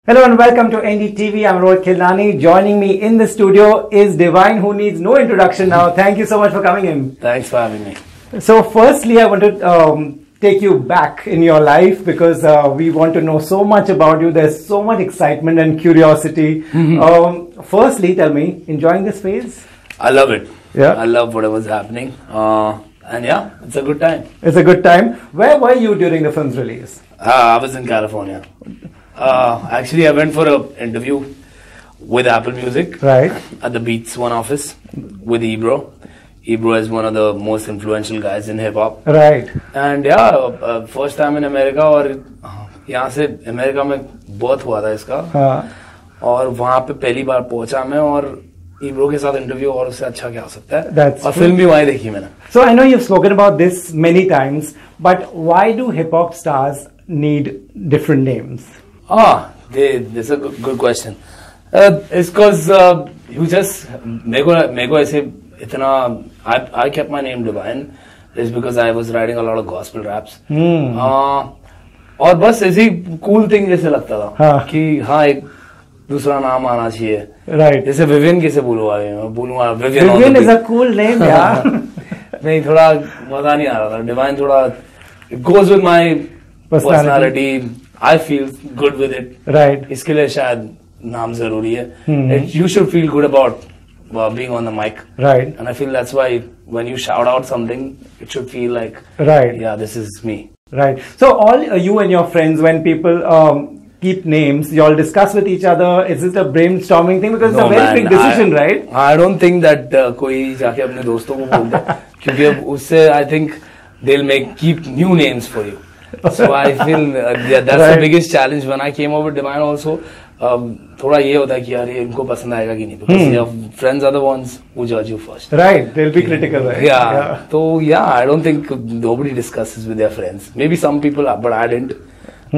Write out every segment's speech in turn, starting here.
Hello and welcome to NDTV. I'm Rohit Khilnani. Joining me in the studio is Divine, who needs no introduction now. Thank you so much for coming in. Thanks for having me. So firstly, I want to take you back in your life because we want to know so much about you. There's so much excitement and curiosity. Firstly, tell me, enjoying this phase? I love it. Yeah. I love whatever's happening. And yeah, it's a good time. It's a good time. Where were you during the film's release? I was in California. Actually, I went for an interview with Apple Music. Right. At the Beats One office with Ebro. Ebro is one of the most influential guys in hip hop. Right. And yeah, first time in America और यहाँ से America में बहुत हुआ था इसका. और वहाँ पे पहली बार पहुँचा मैं और Ebro के साथ इंटरव्यू और उससे अच्छा क्या हो सकता है. और फिल्म भी वहीं देखी मैंने. So I know you've spoken about this many times, but why do hip hop stars need different names? This is a good question. It's because you just मेरे को ऐसे इतना I kept my name Divine is because I was writing a lot of gospel raps. और बस ऐसी cool thing जैसे लगता था कि हाँ एक दूसरा नाम आना चाहिए. Right. जैसे विवियन कैसे बोलूँगा Vivian is a cool name यार. नहीं थोड़ा मजा नहीं आ रहा था. Divine थोड़ा it goes with my personality. I feel good with it. Right. इसके लिए शायद नाम जरूरी है. You should feel good about being on the mic. Right. And I feel that's why when you shout out something, it should feel like, right. Yeah, this is me. Right. So all you and your friends, when people keep names, you all discuss with each other. Is it a brainstorming thing? Because it's a very big decision, right? I don't think that कोई जाके अपने दोस्तों को बोल दे. क्योंकि अब उससे I think they'll keep new names for you. So I feel that's right. The biggest challenge when I came over with Divine also. थोड़ा ये होता है कि यार ये इनको पसंद आएगा कि नहीं. Because your friends are the ones who judge you first. Right, they'll be critical, right? Yeah. So yeah, I don't think nobody discusses with their friends. Maybe some people, but I didn't.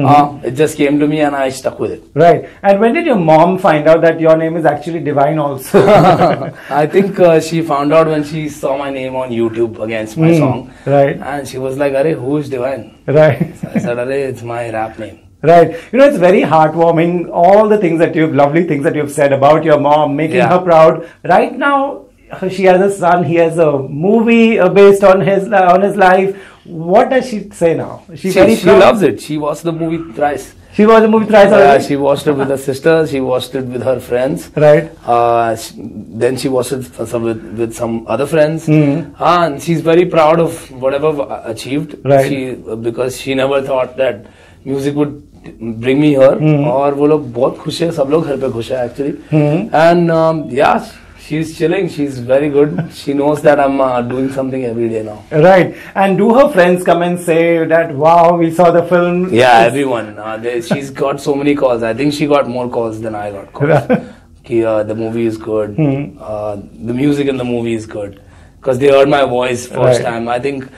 It just came to me and I stuck with it. Right. And when did your mom find out that your name is actually Divine also? I think she found out when she saw my name on YouTube against my song. Right. And she was like, "Arey, who is Divine?" Right. So I said, "Arey, it's my rap name." Right. You know, it's very heartwarming, all the things that lovely things that you've said about your mom, making her proud. Right now, she has a son, he has a movie based on his life. What does she say now? She loves it. She watched the movie thrice. She watched the movie thrice already? She watched it with her sister, she watched it with her friends. Right. Then she watched it with some other friends. And she's very proud of whatever achieved. Right. Because she never thought that music would bring me here. और वो लोग बहुत खुश है, सब लोग घर पे खुश है actually. And yeah, she's chilling. She's very good. She knows that I'm doing something every day now. Right. And do her friends come and say that, wow, we saw the film? Yeah, everyone. She's got so many calls. I think she got more calls than I got calls. The movie is good. The music in the movie is good. Because they heard my voice first time. I think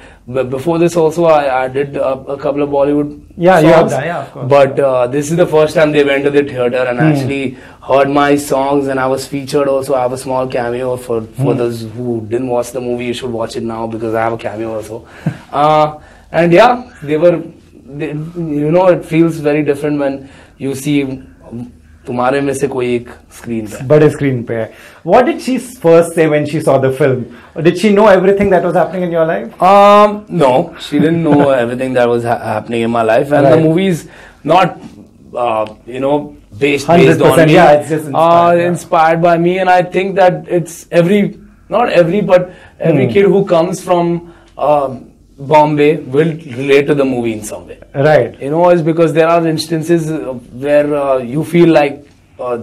before this also I did a couple of Bollywood songs. You have done, yeah, of course. But this is the first time they went to the theater and actually heard my songs, and I was featured also. I have a small cameo for those who didn't watch the movie. You should watch it now because I have a cameo also. And yeah, it feels very different when you see तुम्हारे में से कोई एक screen पे बड़े screen पे है. What did she first say when she saw the film? Did she know everything that was happening in your life? No, she didn't know everything that was happening in my life, and the movie is not based on me. Yeah, it's just inspired by me, and I think that it's not every kid who comes from Bombay will relate to the movie in some way. Right. It's because there are instances where you feel like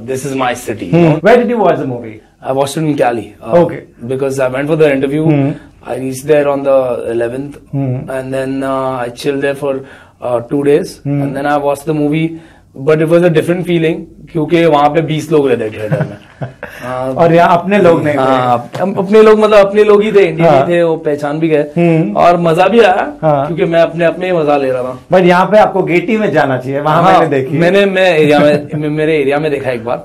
this is my city. Where did you watch the movie? I watched it in Cali. Okay. Because I went for the interview. I reached there on the 11th. And then I chilled there for 2 days. And then I watched the movie. But it was a different feeling क्योंकि वहाँ पे 20 लोग रहते theatre में. और यहाँ अपने लोग नहीं थे. अपने लोग मतलब अपने लोग ही थे, इंडियन थे, वो पहचान भी गए और मजा भी आया क्योंकि मैं अपने ही मजा ले रहा था. बट यहाँ पे आपको गेटी में जाना चाहिए, वहाँ मैंने देखी. मेरे एरिया में देखा एक बार.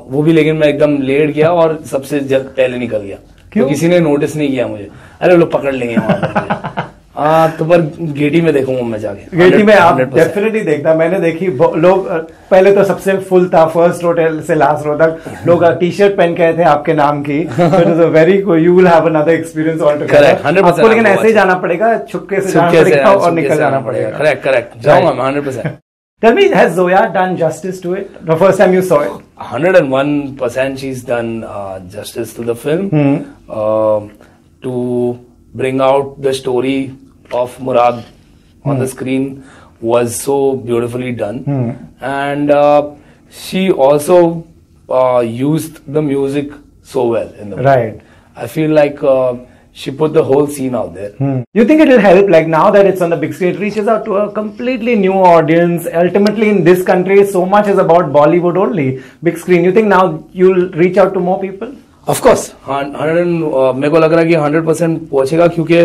वो भी लेकिन मैं एकदम लेट गया और सबसे पहले निकल गया. किसी ने नोटिस नहीं किया मुझे. अरे लोग पकड़ लेंगे वहाँ. तो पर गेटी में देखूंगा मैं जाके। गेटी में आप डेफिनेटली देखना, मैंने देखी। लोग पहले तो सबसे फुल था, फर्स्ट रो से लास्ट रो तक लोग टी शर्ट पहन के आए थे आपके नाम की। Very you will have another experience all together. आपको लेकिन ऐसे ही जाना पड़ेगा, छुपके से जाना पड़ेगा और निकल जाना पड़ेगा। करेक्ट जाऊंगा मैं 100%। Tell me, has Zoya done justice to it? The first time you saw it? 101% she's done justice to the film. To bring out the story of Murad on the screen was so beautifully done. And she also used the music so well in the film. Right. I feel like she put the whole scene out there. You think it will help, like now that it's on the big screen, it reaches out to a completely new audience? Ultimately in this country, so much is about Bollywood only, big screen. You think now you'll reach out to more people? Of course, मेरे को लग रहा है कि 100% पहुंचेगा, क्योंकि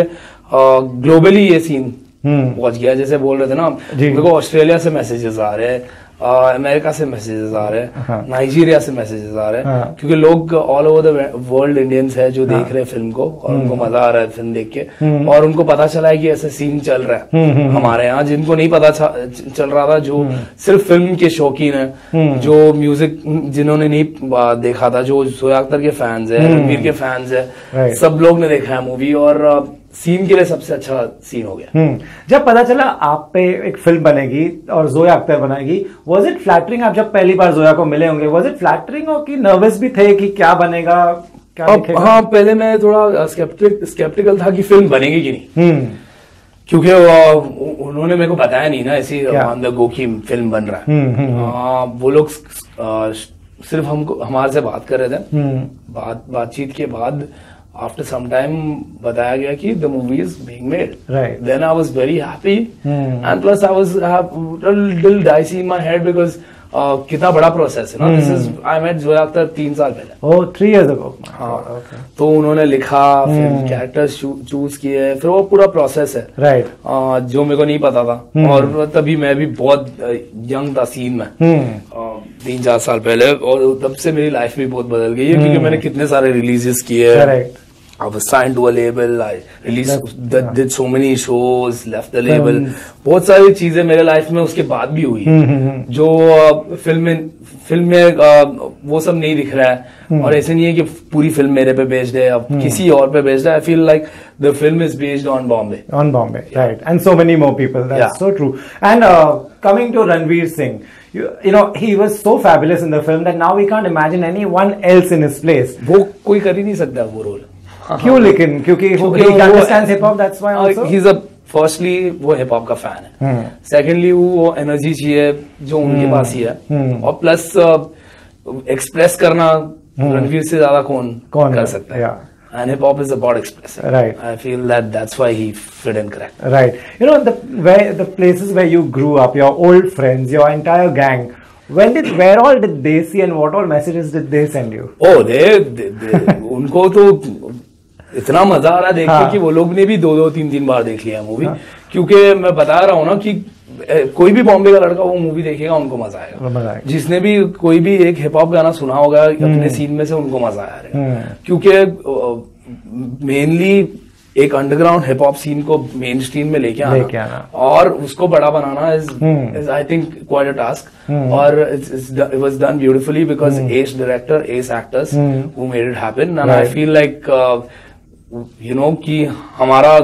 globally ये scene पहुंच गया। जैसे बोल रहे थे ना, मेरे को ऑस्ट्रेलिया से मैसेजेस आ रहे हैं, अमेरिका से मैसेजेस आ रहे हैं, नाइजीरिया से मैसेजेस आ रहे हैं, क्योंकि लोग all over the world Indians है जो देख रहे हैं फिल्म को, और उनको मजा आ रहा है फिल्म देख के, और उनको पता चला है कि ऐसा सीन चल रहा है हमारे यहाँ, जिनको नहीं पता चल रहा था, जो सिर्फ फिल्म के शौकीन है, जो म्यूजिक जिन्होंने नहीं देखा था, जो जोया अख्तर के फैंस है, रणवीर के फैंस है, सब लोग ने देखा है मूवी, और सीन के लिए सबसे अच्छा सीन हो गया। जब पता चला आप पे एक फिल्म बनेगी और जोया अख्तर बनाएगी, वाज इट फ्लैटरिंग? आप जब पहली बार जोया को मिले होंगे, वाज इट फ्लैटरिंग और कि नर्वस भी थे कि क्या बनेगा, क्या दिखेगा? हाँ, पहले मैं थोड़ा स्केप्टिकल था कि फिल्म बनेगी कि नहीं, क्योंकि उन्होंने मेरे को बताया नहीं ना ऐसी ऑन द गो की फिल्म बन रहा है। वो लोग सिर्फ हमारे से बात कर रहे थे, बातचीत के बाद after some time बताया गया कि the movie is being made. Right. Then I was very happy, and plus I was a little dicey in my head because कितना बड़ा प्रोसेस है ना। This is I met Zoya Akhtar 3 साल पहले। Oh, 3 years ago. हाँ, okay. तो उन्होंने लिखा, फिर कैरेक्टर्स चूज किए, फिर वो पूरा प्रोसेस है, right. जो मेरे को नहीं पता था, और तभी मैं भी बहुत यंग था सीन में, 3-4 साल पहले, और तब से मेरी लाइफ भी बहुत बदल गई है, क्योंकि मैंने कितने सारे रिलीजेस किए। I was signed to a label. I did so many shows, left the label. बहुत सारी चीजें मेरे लाइफ में उसके बाद भी हुई, जो फिल्म में वो सब नहीं दिख रहा है, और ऐसे नहीं है कि पूरी फिल्म मेरे पे बेस्ड है, अब किसी और पे बेस्ड है। I feel like the film is based on Bombay. On Bombay, right? And so many more people. That's so true. And coming to Ranveer Singh, you know, he was so fabulous in the film that now we can't imagine anyone else in his place. वो कोई कर ही नहीं सकता वो role. क्यों? लेकिन क्योंकि he understands hip hop, that's why also. He's a firstly वो हिप हॉप का फैन है, सेकेंडली वो एनर्जी चाहिए जो उनके पास ही है, और प्लस एक्सप्रेस करना रणवीर से ज्यादा कौन कर सकता है। And hip hop is about expressing. Right. I feel that's why he fit in correct. Right. You know, the places where you grew up, your old friends, your entire gang, where all did they see and what all messages did they send you? Oh, उनको तो इतना मजा आ रहा है देख के कि वो लोग ने भी 2-2, 3-3 बार देख लिया मूवी, क्योंकि मैं बता रहा हूँ ना कि कोई भी बॉम्बे का लड़का वो मूवी देखेगा, उनको मजा आएगा। जिसने भी कोई भी एक हिप हॉप गाना सुना होगा अपने सीन में से, उनको मजा आया, क्योंकि मेनली एक अंडरग्राउंड हिप हॉप सीन को मेन स्ट्रीम में लेके आना और उसको बड़ा बनाना is I think quite a task, और it was done beautifully because as director, as actors who made it happen, and I feel like you know कि हमारा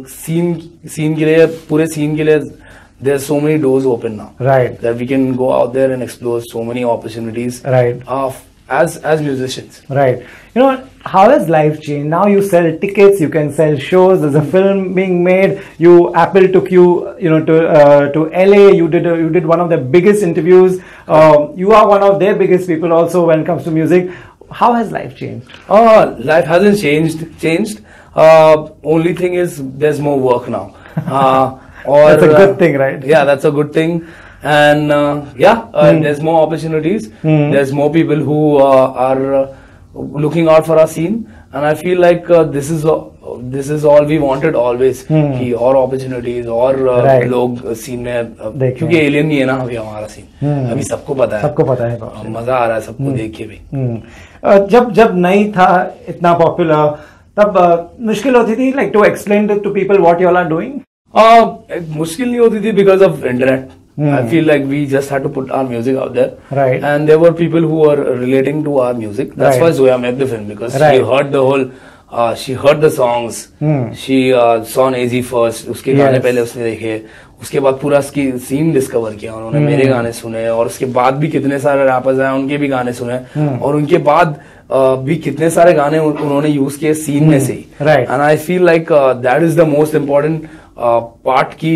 सीन के लिए, पूरे सीन के लिए there's so many doors open now, right, that we can go out there and explore so many opportunities, right, as musicians, right. You know, how has life changed now? You sell tickets, you can sell shows, there's a film being made, Apple took you, you know, to LA, you did one of the biggest interviews, you are one of their biggest people also when it comes to music. How has life changed? Life hasn't changed. Only thing is there's more work now. That's a good thing, right? Yeah, that's a good thing. And there's more opportunities. There's more people who are looking out for our scene. And I feel like this is all we wanted always. कि और opportunities और लोग scene में, क्योंकि alien नहीं है ना अभी हमारा scene. अभी सबको पता है. मजा आ रहा है सबको देख के भी. जब नहीं था इतना पॉपुलर, तब मुश्किल होती थी like to explain to people what you all are doing? मुश्किल नहीं होती थी because of internet. I feel like we just had to put our music out there. Right. And there were people who were relating to our music. That's why Zoya made the film, because she heard the whole, she heard the songs. She saw Nazy first. उसके गाने पहले उसने देखे. उसके बाद पूरा scene discover किया उन्होंने. मेरे गाने सुने और उसके बाद भी कितने सारे रैपर्स आए, उनके भी गाने सुने. और उनके बाद भी कितने सारे गाने उन्होंने यूज किए सीन में से ही. And I feel like that is the most important part ki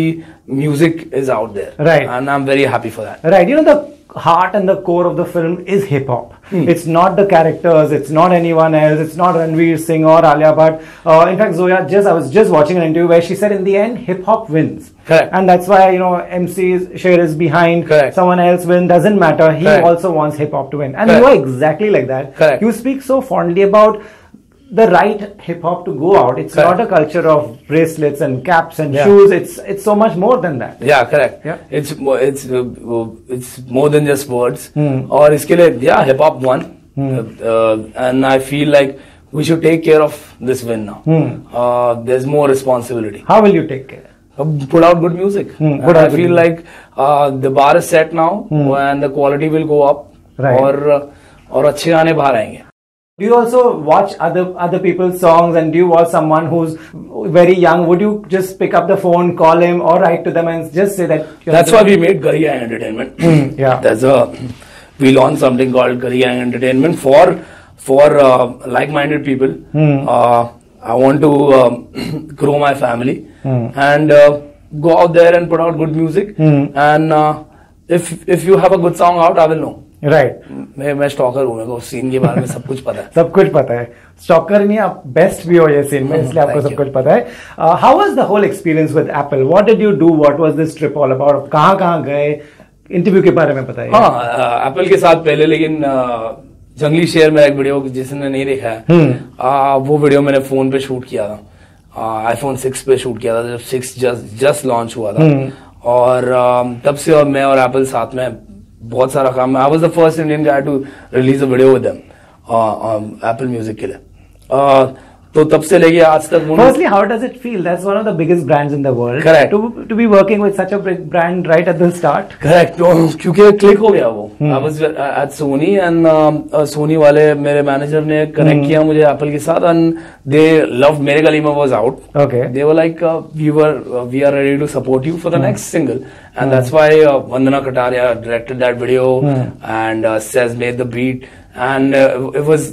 music is out there, right? And I'm very happy for that. Right. You know, the heart and the core of the film is hip hop. It's not the characters. It's not anyone else. It's not Ranveer Singh or Alia Bhatt. In fact, Zoya, I was just watching an interview where she said in the end, hip hop wins. Correct. And that's why, you know, MC's share is behind. Correct. Someone else win, doesn't matter. He Correct. also wants hip hop to win. And Correct. you are exactly like that. Correct. You speak so fondly about the right hip hop to go out. It's correct. not a culture of bracelets and caps and shoes. It's so much more than that. Yeah, correct. Yeah. It's more than just words. और इसके लिए hip hop won. And I feel like we should take care of this win now. There's more responsibility. How will you take care? Put out good music. I feel like the bar is set now, and the quality will go up. Right. और अच्छे गाने बाहर आएंगे. Do you also watch other people's songs, and do you watch someone who's very young? Would you just pick up the phone, call him, or write to them and just say that? That's why we made Gariya Entertainment. Yeah. We launched something called Gariya Entertainment for like-minded people. I want to grow my family and go out there and put out good music. And if you have a good song out, I will know. Right मैं stalker हूँ, मेरे को scene के बारे में सब कुछ पता है. सब कुछ पता है. स्टॉकर नहीं, आप बेस्ट भी हो ये सीन में, इसलिए आपको सब कुछ पता है. How was the whole experience with Apple? What did you do? What was this trip all about? कहाँ गए? इंटरव्यू के बारे में बताइए. हाँ, एप्पल के साथ पहले, लेकिन जंगली शेर मेरा एक वीडियो जिसने नहीं देखा है, वो वीडियो मैंने फोन पे शूट किया था. आईफोन 6 पे शूट किया था जब 6 जस्ट लॉन्च हुआ था. और तब से और मैं और एप्पल साथ में बहुत सारा काम. I was the first Indian guy to release a video with them Apple Music के लिए. तो तब से लेके आज तक. Firstly, how does it feel? That's one of the biggest brands in the world. Correct. To be working with such a big brand right at the start. Correct. क्योंकि click हो गया वो. I was at Sony and Sony वाले मेरे manager ने connect किया मुझे Apple के साथ, and they loved मेरे गली में was out. Okay. They were like we are ready to support you for the next single, and that's why Vandana Kataria directed that video and Sez made the beat, and it was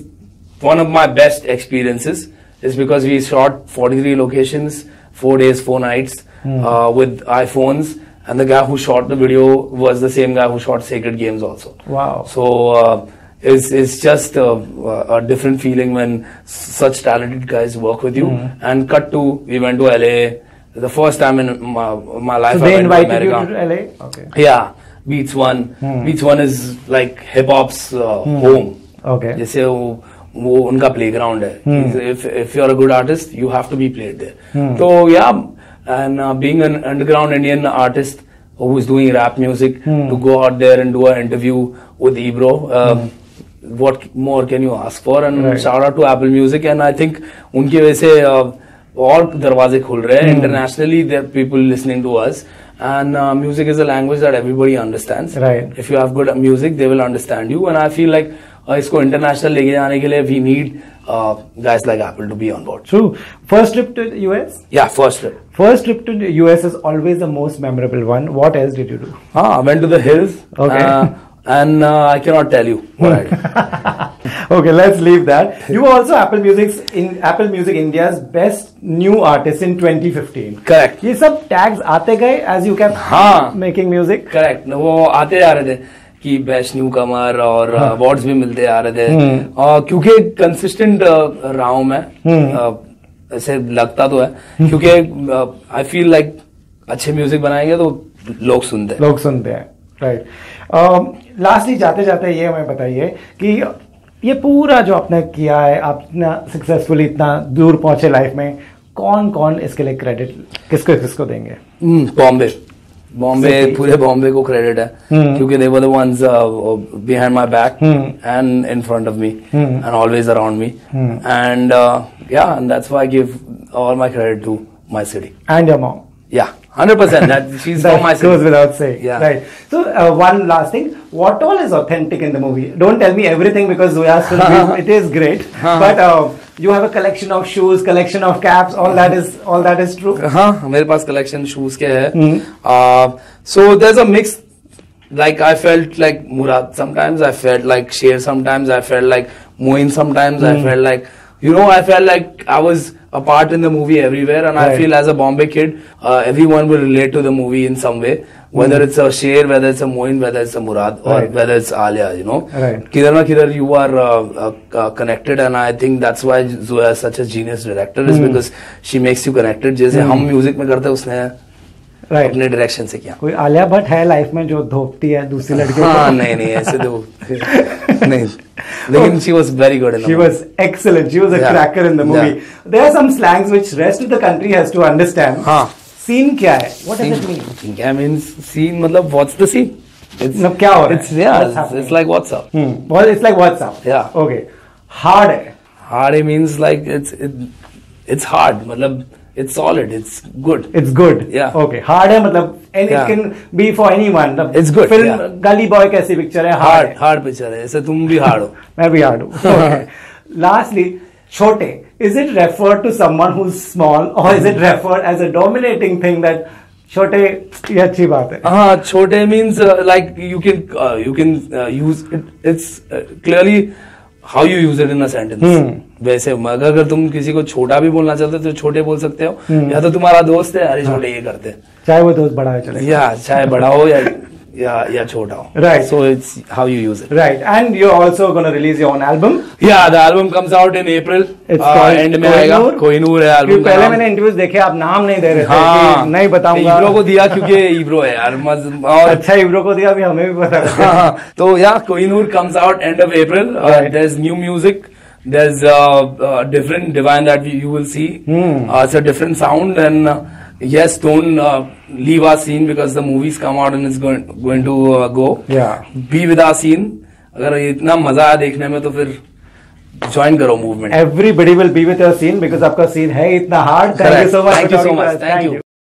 one of my best experiences. Is because we shot 43 locations, 4 days, 4 nights with iPhones, and the guy who shot the video was the same guy who shot Sacred Games also. Wow. So it's just a different feeling when such talented guys work with you. And cut to, we went to LA. The first time in my life. So they invited to America. You to LA? Okay. Yeah. Beats One. Beats One is like hip hop's home. Okay. जैसे वो उनका playground है. If you're a good artist, you have to be played there. So yeah, and being an underground Indian artist who is doing rap music, to go out there and do an interview with Ebro, what more can you ask for? And shout out to Apple Music, and I think उनकी वजह से और दरवाजे खुल रहे हैं. Internationally, there are people listening to us. And music is a language that everybody understands. Right. If you have good music, they will understand you. And I feel like इसको international लेके जाने के लिए we need guys like Apple to be on board. True. First trip to the US? Yeah, first trip. First trip to the US is always the most memorable one. What else did you do? I went to the hills. Okay. And I cannot tell you what I did. Okay, let's leave that. You were also Apple Music India's best new artist in 2015. Correct. ये सब tags आते गए as you kept making music. Correct. वो आते जा रहे थे कि बेस्ट न्यू कमर और अवार्ड्स भी मिलते आ रहे थे. क्योंकि कंसिस्टेंट रहा हूं मैं, ऐसे लगता तो है, क्योंकि आई फील लाइक अच्छे म्यूजिक बनाएंगे तो लोग सुनते हैं. राइट. लास्टली जाते जाते ये हमें बताइए कि ये पूरा जो आपने किया है, आप इतना सक्सेसफुली इतना दूर पहुंचे लाइफ में, कौन इसके लिए क्रेडिट किसको देंगे? बॉम्बे. बॉम्बे, पूरे बॉम्बे को क्रेडिट है क्योंकि they were the ones behind my back and in front of me and always around me and yeah, and that's why I give all my credit to my city and your mom. Yeah, 100%. That she's from my city. Goes without saying. Yeah. Right. So one last thing, what all is authentic in the movie? Don't tell me everything because Zoya's film it is great, but you have a collection of shoes, collection of caps. All that is true. हाँ, मेरे पास collection shoes के है. So there's a mix. Like I felt like Murad sometimes, I felt like Sher sometimes, I felt like Moin sometimes, I felt like, you know, I felt like I was a part in the movie everywhere, and I feel as a Bombay kid, everyone will relate to the movie in some way, whether it's a Sher, whether it's a Moin, whether it's a Murad, or whether it's Alia, you know. Kidhar na kidhar you are connected, and I think that's why Zoya is such a genius director, is because she makes you connected. जैसे हम music में करते हैं उसने अपने direction से किया. कोई आलिया भट्ट है लाइफ में जो धोपती है दूसरी लड़की? हाँ, नहीं ऐसे तो नहीं. Lekin she was very good in the movie. She was excellent. She was a cracker in the movie. There are some slangs which rest of the country has to understand. Scene क्या है? What does it mean? Scene क्या means? Scene मतलब what's the scene? It's क्या हो रहा है? It's like what's up. Well, it's like what's up. Yeah. Okay. Hard है. Hard means like it's hard. मतलब it's solid. It's good. It's good. Yeah. Okay. Hard है मतलब and it can be for anyone. It's good. Film Gully Boy कैसी picture है? Hard picture है. ऐसे तुम भी hard हो. मैं भी hard हूँ. Okay. Lastly, छोटे. Is it referred to someone who's small or is it referred as a dominating thing that छोटे ये अच्छी बात है? हाँ, छोटे means like you can use it. It's clearly how you use it in a sentence. वैसे अगर तुम किसी को छोटा भी बोलना चाहते हो तो छोटे बोल सकते हो, या तो तुम्हारा दोस्त है अरे छोटे ये करते हैं, चाहे वो दोस्त बड़ा है चले, या चाहे बड़ा हो या छोटा हो. Right. So it's how you use it. Right. And you're also going to release your own album. Yeah, the album comes out in April. It's called end में आएगा. कोहिनूर है album. पहले मैंने इंटरव्यूज देखे, आप नाम नहीं दे रहे थे. नहीं बताऊंगा. इब्रो को दिया क्योंकि इब्रो है यार. और अच्छा इब्रो को दिया, अभी हमें भी पता. तो yeah, Kohinoor comes out end of April. There's new music. There's a different Divine that you will see. It's a different sound, and yes, don't leave our scene because the movies come out and it's going to go. Yeah. Be with our scene. अगर इतना मजा आया देखने में तो फिर join करो movement. Everybody will be with your scene because आपका scene है इतना hard. Thank you so much. Thank you so much. Thank you.